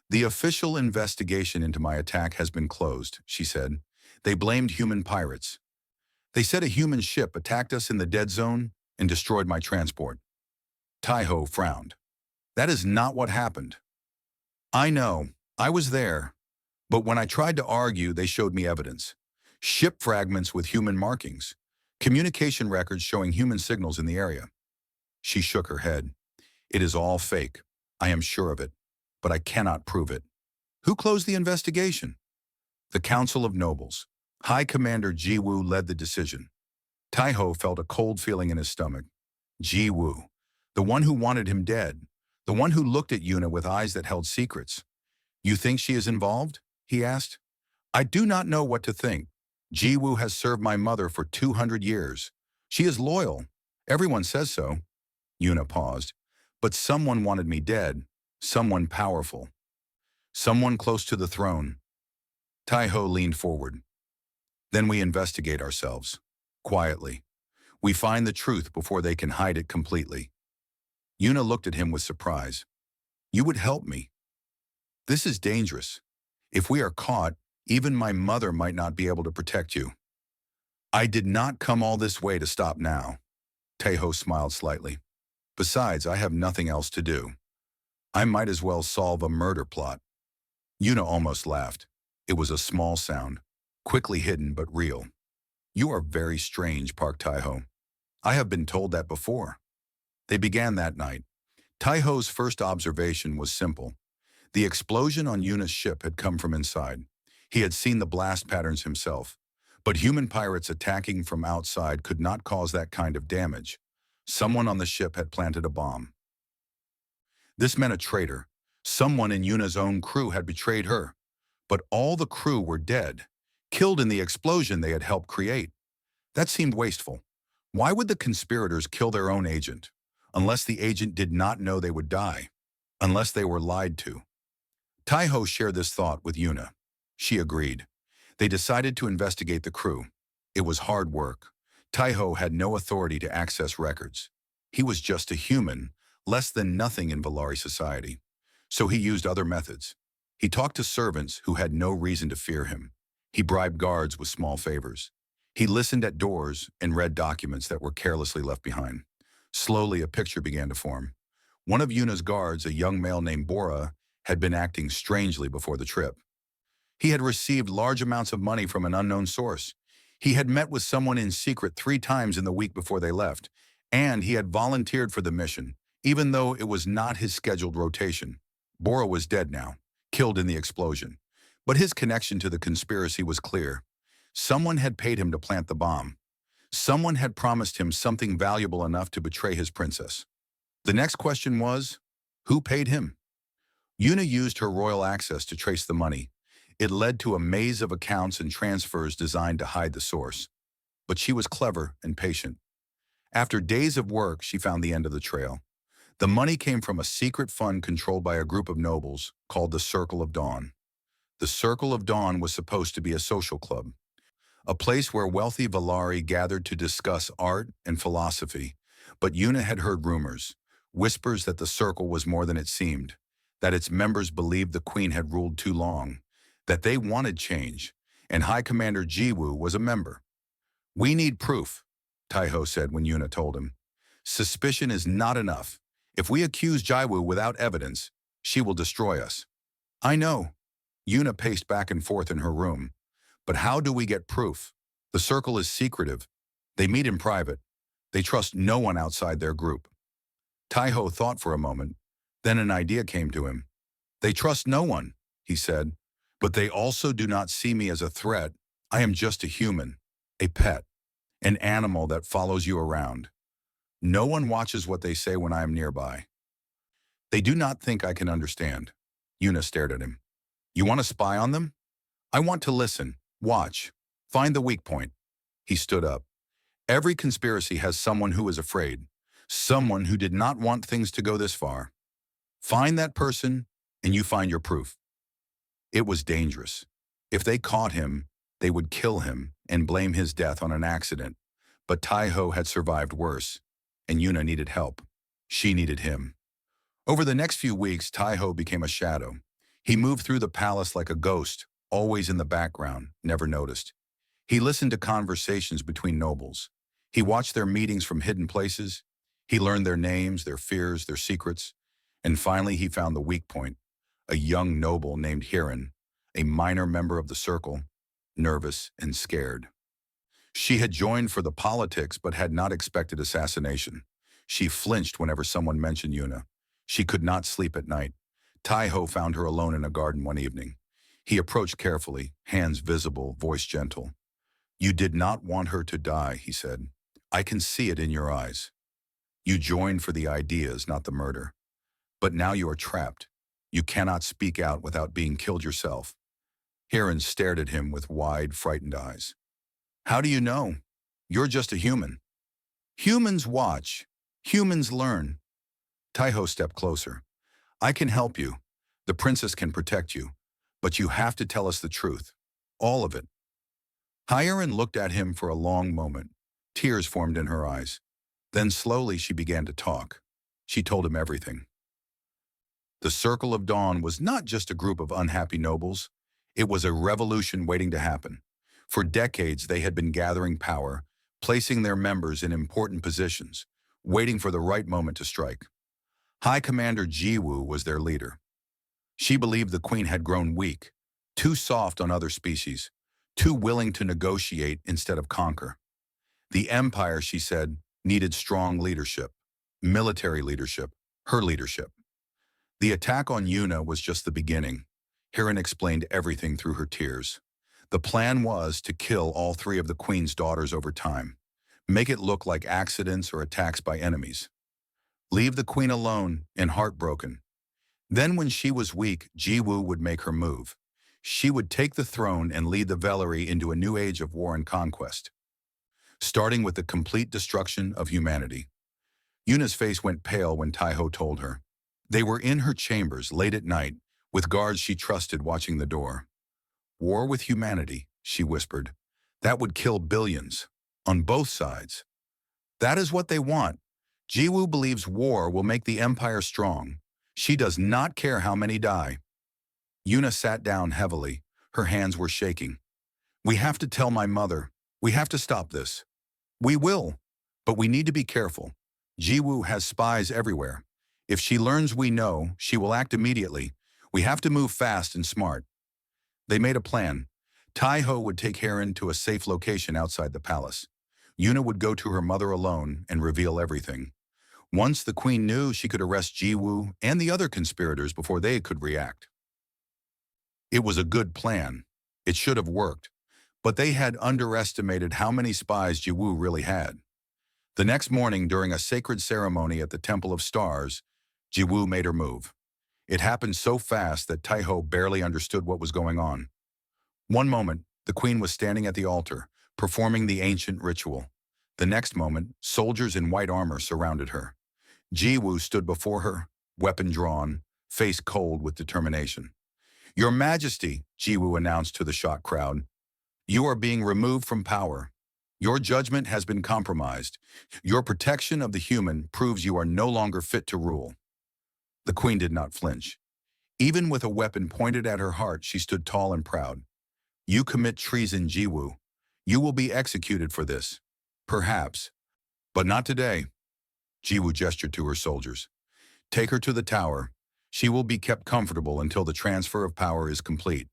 "The official investigation into my attack has been closed," she said. "They blamed human pirates. They said a human ship attacked us in the dead zone and destroyed my transport." Tai-Ho frowned. "That is not what happened." "I know. I was there. But when I tried to argue, they showed me evidence. Ship fragments with human markings. Communication records showing human signals in the area." She shook her head. "It is all fake. I am sure of it. But I cannot prove it." "Who closed the investigation?" "The Council of Nobles. High Commander Ji-Woo led the decision." Tai-Ho felt a cold feeling in his stomach. Ji-Woo, the one who wanted him dead, the one who looked at Yuna with eyes that held secrets. "You think she is involved?" he asked. "I do not know what to think. Ji-Woo has served my mother for 200 years. She is loyal. Everyone says so." Yuna paused. "But someone wanted me dead. Someone powerful. Someone close to the throne." Tai-Ho leaned forward. "Then we investigate ourselves. Quietly. We find the truth before they can hide it completely." Yuna looked at him with surprise. "You would help me?" "This is dangerous. If we are caught, even my mother might not be able to protect you." "I did not come all this way to stop now." Tai-Ho smiled slightly. "Besides, I have nothing else to do. I might as well solve a murder plot." Yuna almost laughed. It was a small sound, quickly hidden but real. "You are very strange, Park Tai-Ho. I have been told that before." They began that night. Tai-Ho's first observation was simple. The explosion on Yuna's ship had come from inside. He had seen the blast patterns himself. But human pirates attacking from outside could not cause that kind of damage. Someone on the ship had planted a bomb. This meant a traitor. Someone in Yuna's own crew had betrayed her. But all the crew were dead, killed in the explosion they had helped create. That seemed wasteful. Why would the conspirators kill their own agent? Unless the agent did not know they would die. Unless they were lied to. Tai-Ho shared this thought with Yuna. She agreed. They decided to investigate the crew. It was hard work. Tai-Ho had no authority to access records. He was just a human, less than nothing in Velaryi society. So he used other methods. He talked to servants who had no reason to fear him. He bribed guards with small favors. He listened at doors and read documents that were carelessly left behind. Slowly, a picture began to form. One of Yuna's guards, a young male named Bora, had been acting strangely before the trip. He had received large amounts of money from an unknown source. He had met with someone in secret 3 times in the week before they left, and he had volunteered for the mission, even though it was not his scheduled rotation. Bora was dead now, killed in the explosion. But his connection to the conspiracy was clear. Someone had paid him to plant the bomb. Someone had promised him something valuable enough to betray his princess. The next question was, who paid him? Yuna used her royal access to trace the money. It led to a maze of accounts and transfers designed to hide the source. But she was clever and patient. After days of work, she found the end of the trail. The money came from a secret fund controlled by a group of nobles called the Circle of Dawn. The Circle of Dawn was supposed to be a social club, a place where wealthy Velaryi gathered to discuss art and philosophy. But Yuna had heard rumors, whispers that the circle was more than it seemed, that its members believed the queen had ruled too long, that they wanted change, and High Commander Jiwoo was a member. "We need proof," Taiho said when Yuna told him. "Suspicion is not enough. If we accuse Jiwoo without evidence, she will destroy us." "I know." Yuna paced back and forth in her room. "But how do we get proof? The circle is secretive. They meet in private. They trust no one outside their group." Taiho thought for a moment. Then an idea came to him. "They trust no one," he said. "But they also do not see me as a threat. I am just a human, a pet, an animal that follows you around. No one watches what they say when I am nearby. They do not think I can understand." Yuna stared at him. "You want to spy on them?" "I want to listen, watch, find the weak point." He stood up. "Every conspiracy has someone who is afraid, someone who did not want things to go this far. Find that person, and you find your proof." It was dangerous. If they caught him, they would kill him and blame his death on an accident. But Taiho had survived worse, and Yuna needed help. She needed him. Over the next few weeks, Taiho became a shadow. He moved through the palace like a ghost, always in the background, never noticed. He listened to conversations between nobles. He watched their meetings from hidden places. He learned their names, their fears, their secrets. And finally, he found the weak point, a young noble named Hiran, a minor member of the circle, nervous and scared. She had joined for the politics but had not expected assassination. She flinched whenever someone mentioned Yuna. She could not sleep at night. Taiho found her alone in a garden one evening. He approached carefully, hands visible, voice gentle. "You did not want her to die," he said. "I can see it in your eyes. You joined for the ideas, not the murder. But now you are trapped. You cannot speak out without being killed yourself." Hiran stared at him with wide, frightened eyes. "How do you know? You're just a human." "Humans watch. Humans learn." Taiho stepped closer. "I can help you. The princess can protect you. But you have to tell us the truth. All of it." Hiran looked at him for a long moment. Tears formed in her eyes. Then slowly she began to talk. She told him everything. The Circle of Dawn was not just a group of unhappy nobles. It was a revolution waiting to happen. For decades, they had been gathering power, placing their members in important positions, waiting for the right moment to strike. High Commander Jiwoo was their leader. She believed the queen had grown weak, too soft on other species, too willing to negotiate instead of conquer. The empire, she said, needed strong leadership, military leadership, her leadership. The attack on Yuna was just the beginning. Hiran explained everything through her tears. The plan was to kill all three of the queen's daughters over time, make it look like accidents or attacks by enemies. Leave the queen alone and heartbroken. Then when she was weak, Jiwoo would make her move. She would take the throne and lead the Vellery into a new age of war and conquest, starting with the complete destruction of humanity. Yuna's face went pale when Taiho told her. They were in her chambers late at night, with guards she trusted watching the door. "War with humanity," she whispered. "That would kill billions, on both sides. That is what they want. Jiwoo believes war will make the empire strong. She does not care how many die." Yuna sat down heavily. Her hands were shaking. "We have to tell my mother. We have to stop this." "We will, but we need to be careful. Jiwoo has spies everywhere. If she learns we know, she will act immediately. We have to move fast and smart." They made a plan. Taiho would take Hiran to a safe location outside the palace. Yuna would go to her mother alone and reveal everything. Once the queen knew, she could arrest Jiwoo and the other conspirators before they could react. It was a good plan. It should have worked. But they had underestimated how many spies Jiwoo really had. The next morning, during a sacred ceremony at the Temple of Stars, Jiwoo made her move. It happened so fast that Taiho barely understood what was going on. One moment, the queen was standing at the altar, performing the ancient ritual. The next moment, soldiers in white armor surrounded her. Jiwoo stood before her, weapon drawn, face cold with determination. "Your Majesty," Jiwoo announced to the shocked crowd, "you are being removed from power. Your judgment has been compromised. Your protection of the human proves you are no longer fit to rule." The queen did not flinch. Even with a weapon pointed at her heart, she stood tall and proud. You commit treason, Jiwoo. You will be executed for this. Perhaps, but not today. Jiwoo gestured to her soldiers. Take her to the tower. She will be kept comfortable until the transfer of power is complete.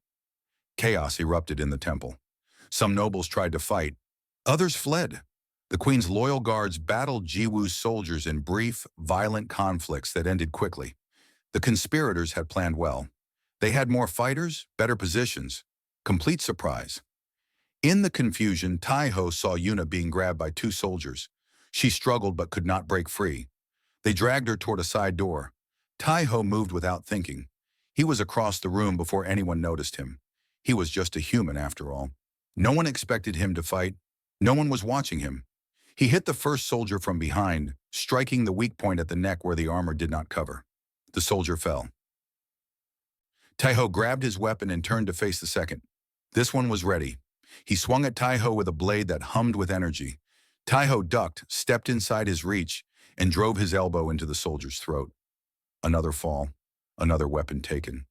Chaos erupted in the temple. Some nobles tried to fight. Others fled. The queen's loyal guards battled Jiwoo's soldiers in brief, violent conflicts that ended quickly. The conspirators had planned well. They had more fighters, better positions. Complete surprise. In the confusion, Taiho saw Yuna being grabbed by two soldiers. She struggled but could not break free. They dragged her toward a side door. Taiho moved without thinking. He was across the room before anyone noticed him. He was just a human after all. No one expected him to fight. No one was watching him. He hit the first soldier from behind, striking the weak point at the neck where the armor did not cover. The soldier fell. Taiho grabbed his weapon and turned to face the second. This one was ready. He swung at Taiho with a blade that hummed with energy. Taiho ducked, stepped inside his reach, and drove his elbow into the soldier's throat. Another fall, another weapon taken.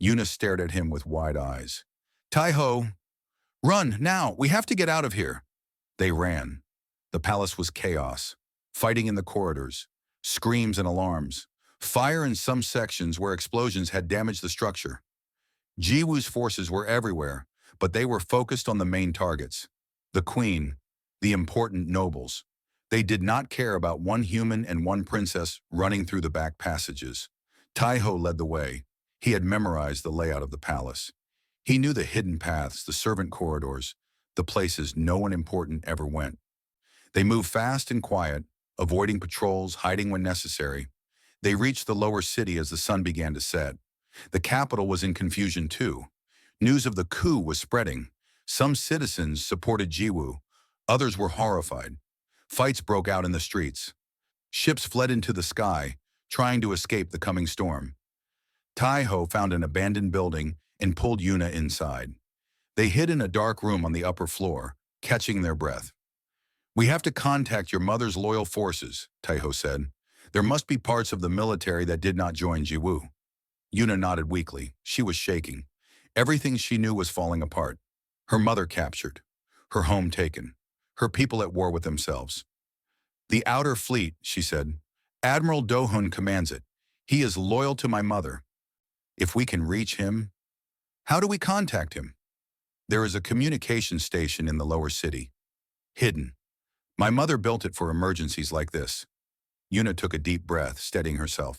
Yuna stared at him with wide eyes. Taiho, run, now, we have to get out of here. They ran. The palace was chaos. Fighting in the corridors, screams and alarms, fire in some sections where explosions had damaged the structure. Jiwoo's forces were everywhere, but they were focused on the main targets. The queen, the important nobles. They did not care about one human and one princess running through the back passages. Taiho led the way. He had memorized the layout of the palace. He knew the hidden paths, the servant corridors, the places no one important ever went. They moved fast and quiet, avoiding patrols, hiding when necessary. They reached the lower city as the sun began to set. The capital was in confusion too. News of the coup was spreading. Some citizens supported Jiwoo. Others were horrified. Fights broke out in the streets. Ships fled into the sky, trying to escape the coming storm. Taiho found an abandoned building and pulled Yuna inside. They hid in a dark room on the upper floor, catching their breath. We have to contact your mother's loyal forces, Taiho said. There must be parts of the military that did not join Jiwoo. Yuna nodded weakly. She was shaking. Everything she knew was falling apart. Her mother captured. Her home taken. Her people at war with themselves. The outer fleet, she said. Admiral Do-hun commands it. He is loyal to my mother. If we can reach him, how do we contact him? There is a communication station in the lower city. Hidden. My mother built it for emergencies like this. Yuna took a deep breath, steadying herself.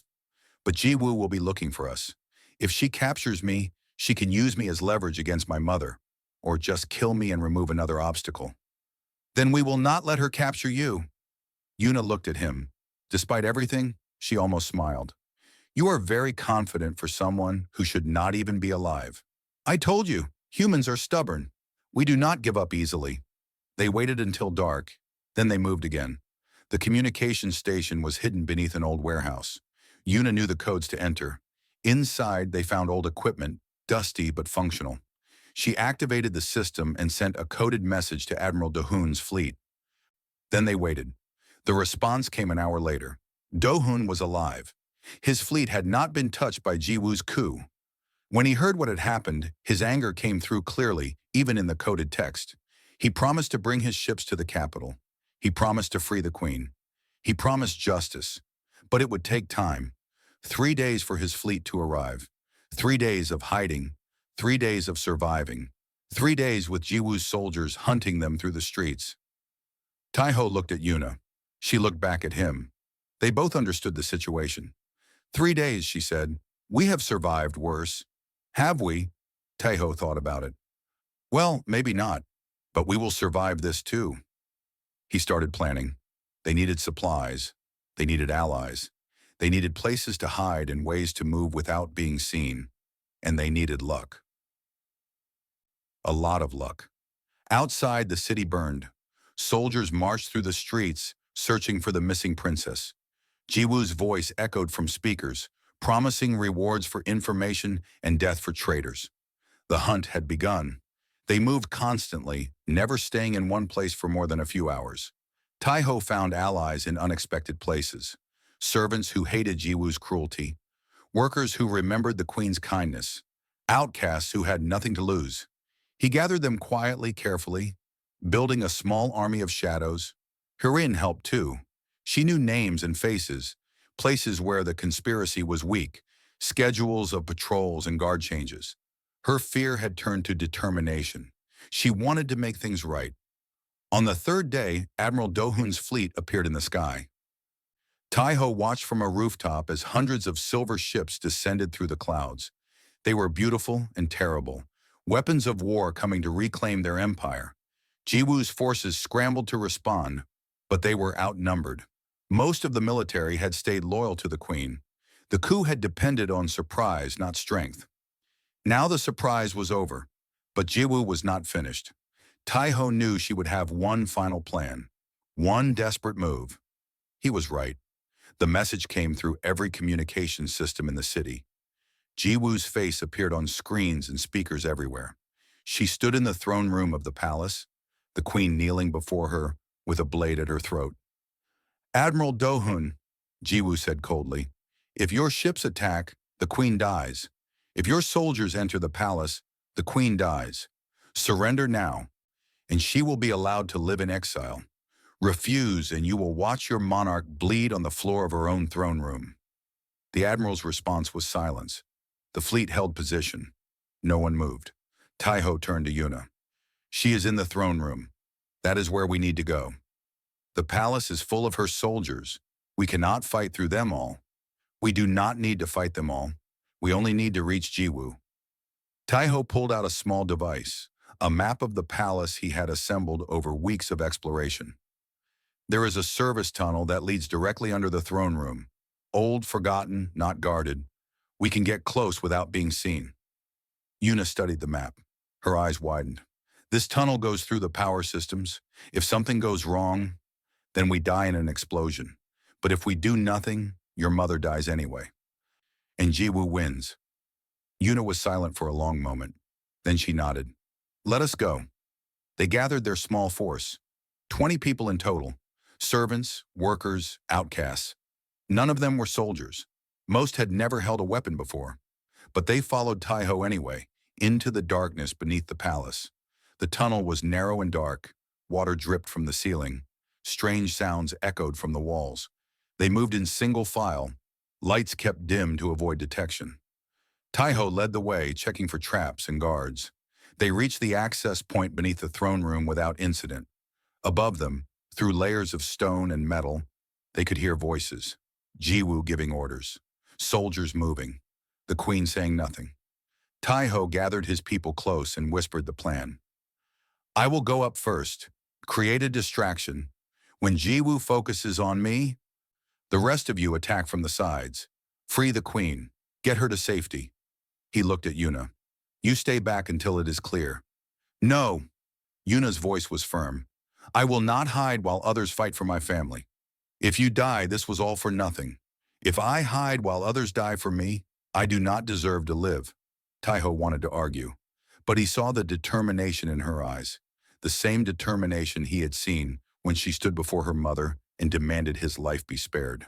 But Jiwoo will be looking for us. If she captures me, she can use me as leverage against my mother, or just kill me and remove another obstacle. Then we will not let her capture you. Yuna looked at him. Despite everything, she almost smiled. You are very confident for someone who should not even be alive. I told you, humans are stubborn. We do not give up easily. They waited until dark, then they moved again. The communication station was hidden beneath an old warehouse. Yuna knew the codes to enter. Inside, they found old equipment, dusty but functional. She activated the system and sent a coded message to Admiral Do-hun's fleet. Then they waited. The response came an hour later. Do-hun was alive. His fleet had not been touched by Jiwoo's coup. When he heard what had happened, his anger came through clearly, even in the coded text. He promised to bring his ships to the capital. He promised to free the queen. He promised justice. But it would take time. 3 days for his fleet to arrive. 3 days of hiding. 3 days of surviving. 3 days with Jiwoo's soldiers hunting them through the streets. Taiho looked at Yuna. She looked back at him. They both understood the situation. 3 days, she said. We have survived worse. Have we? Taiho thought about it. Well, maybe not. But we will survive this too. He started planning. They needed supplies. They needed allies. They needed places to hide and ways to move without being seen. And they needed luck. A lot of luck. Outside, the city burned. Soldiers marched through the streets, searching for the missing princess. Jiwoo's voice echoed from speakers, promising rewards for information and death for traitors. The hunt had begun. They moved constantly, never staying in one place for more than a few hours. Taiho found allies in unexpected places. Servants who hated Jiwoo's cruelty. Workers who remembered the queen's kindness. Outcasts who had nothing to lose. He gathered them quietly, carefully, building a small army of shadows. Hirin helped too. She knew names and faces, places where the conspiracy was weak, schedules of patrols and guard changes. Her fear had turned to determination. She wanted to make things right. On the third day, Admiral Dohun's fleet appeared in the sky. Taiho watched from a rooftop as hundreds of silver ships descended through the clouds. They were beautiful and terrible, weapons of war coming to reclaim their empire. Jiwu's forces scrambled to respond, but they were outnumbered. Most of the military had stayed loyal to the queen. The coup had depended on surprise, not strength. Now the surprise was over, but Jiwu was not finished. Taiho knew she would have one final plan, one desperate move. He was right. The message came through every communication system in the city. Jiwu's face appeared on screens and speakers everywhere. She stood in the throne room of the palace, the queen kneeling before her with a blade at her throat. "Admiral Dohun," Jiwu said coldly, "if your ships attack, the queen dies. If your soldiers enter the palace, the queen dies. Surrender now, and she will be allowed to live in exile. Refuse, and you will watch your monarch bleed on the floor of her own throne room." The admiral's response was silence. The fleet held position. No one moved. Taiho turned to Yuna. "She is in the throne room. That is where we need to go. The palace is full of her soldiers. We cannot fight through them all. We do not need to fight them all. We only need to reach Jiwu." Taiho pulled out a small device, a map of the palace he had assembled over weeks of exploration. "There is a service tunnel that leads directly under the throne room. Old, forgotten, not guarded. We can get close without being seen." Yuna studied the map. Her eyes widened. "This tunnel goes through the power systems. If something goes wrong, then we die in an explosion. But if we do nothing, your mother dies anyway. And Jiwu wins." Yuna was silent for a long moment. Then she nodded. "Let us go." They gathered their small force, 20 people in total, servants, workers, outcasts. None of them were soldiers. Most had never held a weapon before. But they followed Taiho anyway, into the darkness beneath the palace. The tunnel was narrow and dark. Water dripped from the ceiling. Strange sounds echoed from the walls. They moved in single file. Lights kept dim to avoid detection. Taiho led the way, checking for traps and guards. They reached the access point beneath the throne room without incident. Above them, through layers of stone and metal, they could hear voices. Jiwu giving orders. Soldiers moving. The queen saying nothing. Taiho gathered his people close and whispered the plan. "I will go up first. Create a distraction. When Jiwu focuses on me, the rest of you attack from the sides. Free the queen. Get her to safety." He looked at Yuna. "You stay back until it is clear." "No." Yuna's voice was firm. "I will not hide while others fight for my family. If you die, this was all for nothing. If I hide while others die for me, I do not deserve to live." Taiho wanted to argue, but he saw the determination in her eyes, the same determination he had seen when she stood before her mother and demanded his life be spared.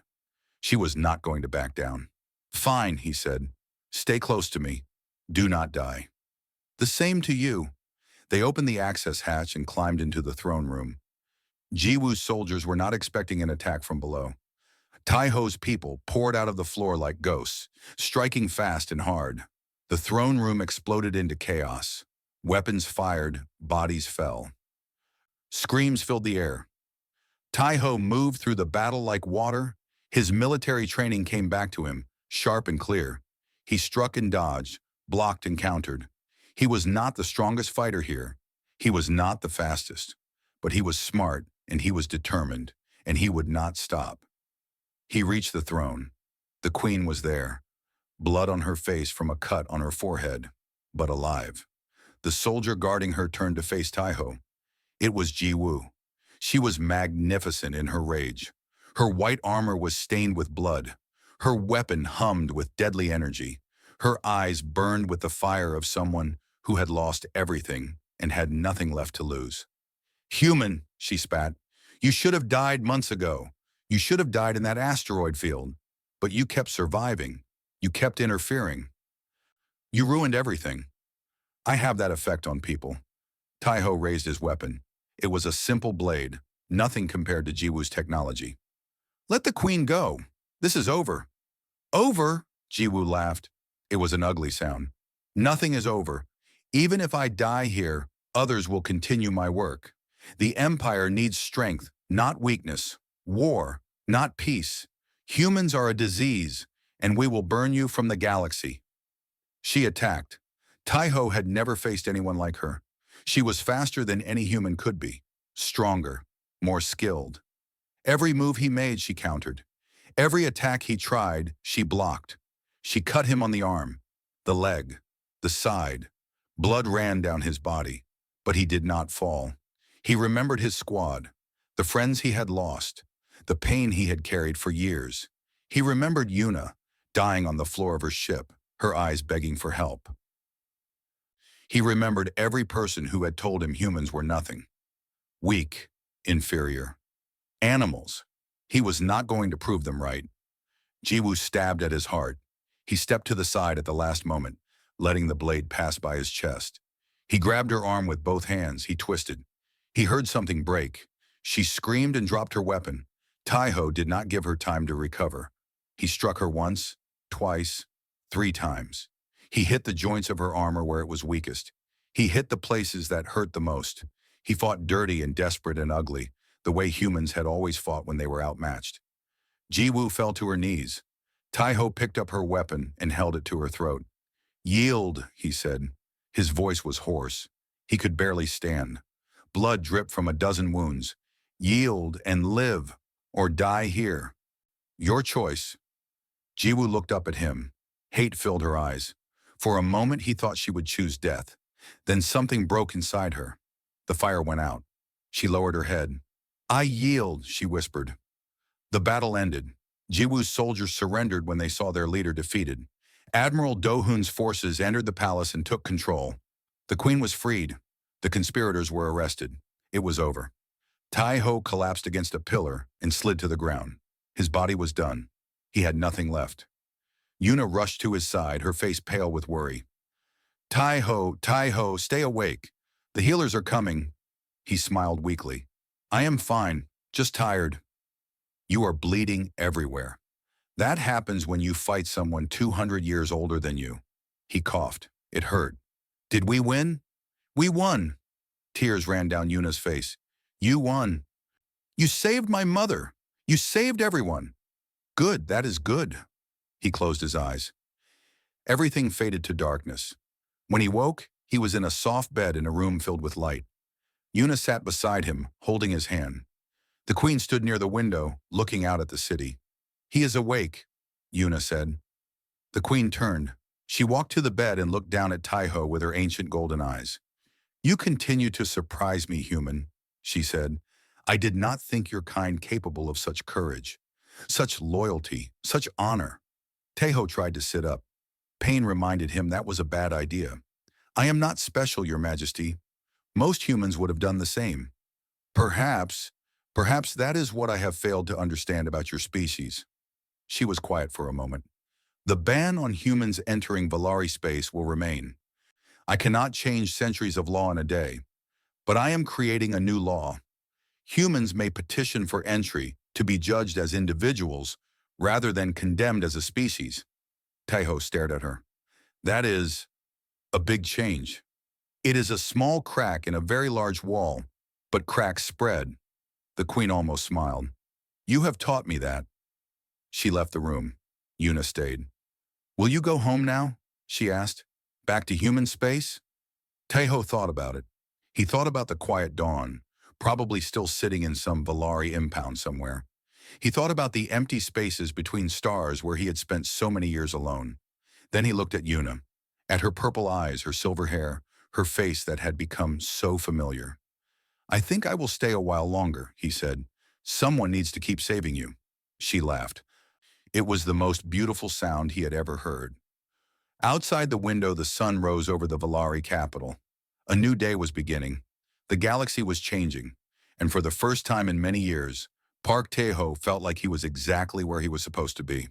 She was not going to back down. "Fine," he said. "Stay close to me. Do not die." "The same to you." They opened the access hatch and climbed into the throne room. Jiwu's soldiers were not expecting an attack from below. Taiho's people poured out of the floor like ghosts, striking fast and hard. The throne room exploded into chaos. Weapons fired, bodies fell. Screams filled the air. Taiho moved through the battle like water. His military training came back to him, sharp and clear. He struck and dodged, blocked and countered. He was not the strongest fighter here. He was not the fastest. But he was smart, and he was determined, and he would not stop. He reached the throne. The queen was there, blood on her face from a cut on her forehead, but alive. The soldier guarding her turned to face Taiho. It was Jiwu. She was magnificent in her rage. Her white armor was stained with blood. Her weapon hummed with deadly energy. Her eyes burned with the fire of someone who had lost everything and had nothing left to lose. "Human," she spat. "You should have died months ago. You should have died in that asteroid field. But you kept surviving. You kept interfering. You ruined everything. I have that effect on people. Taiho raised his weapon. It was a simple blade, nothing compared to Jiwoo's technology. Let the queen go. This is over. Over? Jiwoo laughed. It was an ugly sound. Nothing is over. Even if I die here, others will continue my work. The Empire needs strength, not weakness. War, not peace. Humans are a disease, and we will burn you from the galaxy. She attacked. Taiho had never faced anyone like her. She was faster than any human could be, stronger, more skilled. Every move he made, she countered. Every attack he tried, she blocked. She cut him on the arm, the leg, the side. Blood ran down his body, but he did not fall. He remembered his squad, the friends he had lost, the pain he had carried for years. He remembered Yuna, dying on the floor of her ship, her eyes begging for help. He remembered every person who had told him humans were nothing. Weak, inferior. Animals. He was not going to prove them right. Jiwoo stabbed at his heart. He stepped to the side at the last moment, letting the blade pass by his chest. He grabbed her arm with both hands. He twisted. He heard something break. She screamed and dropped her weapon. Taiho did not give her time to recover. He struck her once, twice, 3 times. He hit the joints of her armor where it was weakest. He hit the places that hurt the most. He fought dirty and desperate and ugly, the way humans had always fought when they were outmatched. Jiwoo fell to her knees. Taiho picked up her weapon and held it to her throat. Yield, he said. His voice was hoarse. He could barely stand. Blood dripped from a dozen wounds. Yield and live, or die here. Your choice. Jiwoo looked up at him. Hate filled her eyes. For a moment he thought she would choose death. Then something broke inside her. The fire went out. She lowered her head. I yield, she whispered. The battle ended. Jiwoo's soldiers surrendered when they saw their leader defeated. Admiral Do-hoon's forces entered the palace and took control. The queen was freed. The conspirators were arrested. It was over. Taiho collapsed against a pillar and slid to the ground. His body was done. He had nothing left. Yuna rushed to his side, her face pale with worry. Taiho, Taiho, stay awake. The healers are coming. He smiled weakly. I am fine, just tired. You are bleeding everywhere. That happens when you fight someone 200 years older than you. He coughed. It hurt. Did we win? We won. Tears ran down Yuna's face. You won. You saved my mother. You saved everyone. Good, that is good. He closed his eyes. Everything faded to darkness. When he woke, he was in a soft bed in a room filled with light. Yuna sat beside him, holding his hand. The queen stood near the window, looking out at the city. He is awake, Yuna said. The queen turned. She walked to the bed and looked down at Taiho with her ancient golden eyes. You continue to surprise me, human, she said. I did not think your kind capable of such courage, such loyalty, such honor. Taiho tried to sit up. Pain reminded him that was a bad idea. I am not special, Your Majesty. Most humans would have done the same. Perhaps that is what I have failed to understand about your species. She was quiet for a moment. The ban on humans entering Valari space will remain. I cannot change centuries of law in a day, but I am creating a new law. Humans may petition for entry to be judged as individuals rather than condemned as a species. Taiho stared at her. That is a big change. It is a small crack in a very large wall, but cracks spread. The queen almost smiled. You have taught me that. She left the room. Yuna stayed. Will you go home now? She asked. Back to human space? Taiho thought about it. He thought about the quiet dawn, probably still sitting in some Valari impound somewhere. He thought about the empty spaces between stars where he had spent so many years alone. Then he looked at Yuna, at her purple eyes, her silver hair, her face that had become so familiar. I think I will stay a while longer, he said. Someone needs to keep saving you. She laughed. It was the most beautiful sound he had ever heard. Outside the window, the sun rose over the Valari capital. A new day was beginning. The galaxy was changing, and for the first time in many years, Park Taeho felt like he was exactly where he was supposed to be.